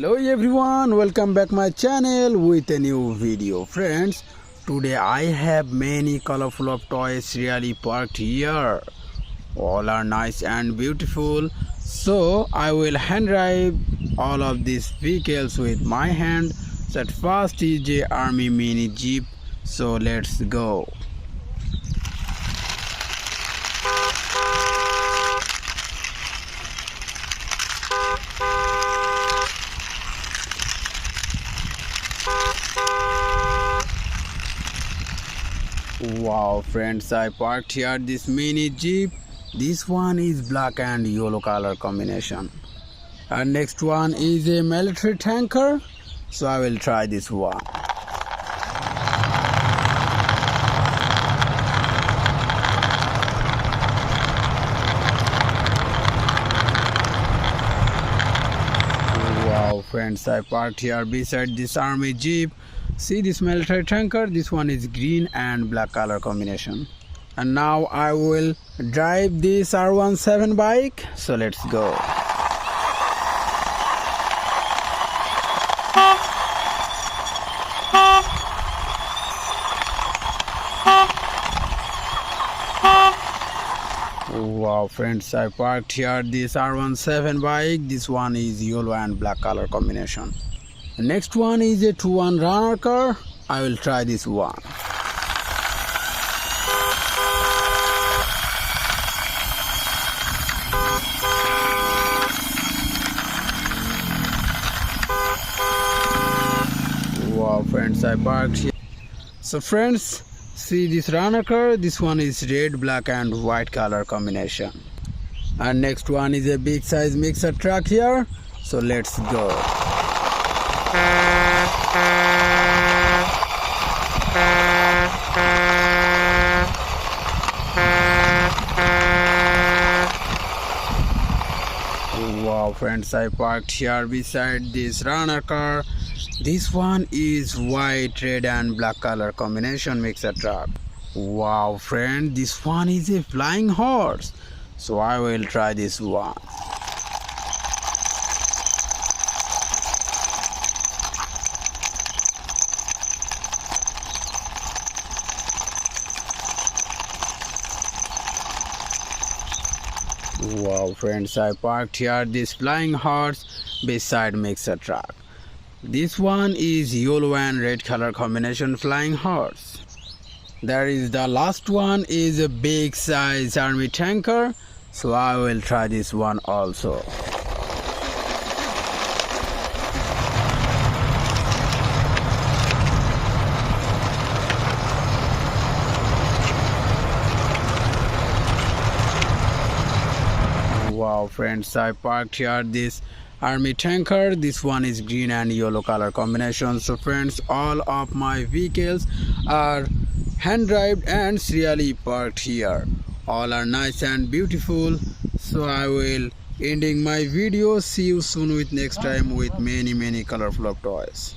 Hello everyone, welcome back my channel with a new video. Friends, today I have many colorful of toys really parked here. All are nice and beautiful. So I will hand drive all of these vehicles with my hand. That first is a army mini jeep. So let's go. Wow friends, I parked here this mini jeep. This one is black and yellow color combination. And next one is a military tanker. So I will try this one. Wow friends, I parked here beside this army jeep. See this military tanker, this one is green and black color combination. And now I will drive this R17 bike. So let's go. Wow friends, I parked here this R17 bike. This one is yellow and black color combination. The next one is a 2-1 runner car. I will try this one. Wow friends, I parked here. So friends, see this runner car. This one is red, black and white color combination. And next one is a big size mixer truck here. So let's go. Wow friends, I parked here beside this runner car. This one is white, red and black color combination mixer truck. Wow friend, this one is a flying horse. So I will try this one. Wow friends, I parked here this flying horse beside mixer truck. This one is yellow and red color combination flying horse. There is the last one is a big size army tanker. So I will try this one also. Wow friends, I parked here this army tanker. This one is green and yellow color combination. So friends, all of my vehicles are hand driven and serially parked here. All are nice and beautiful. So I will ending my video. See you soon with next time with many colorful of toys.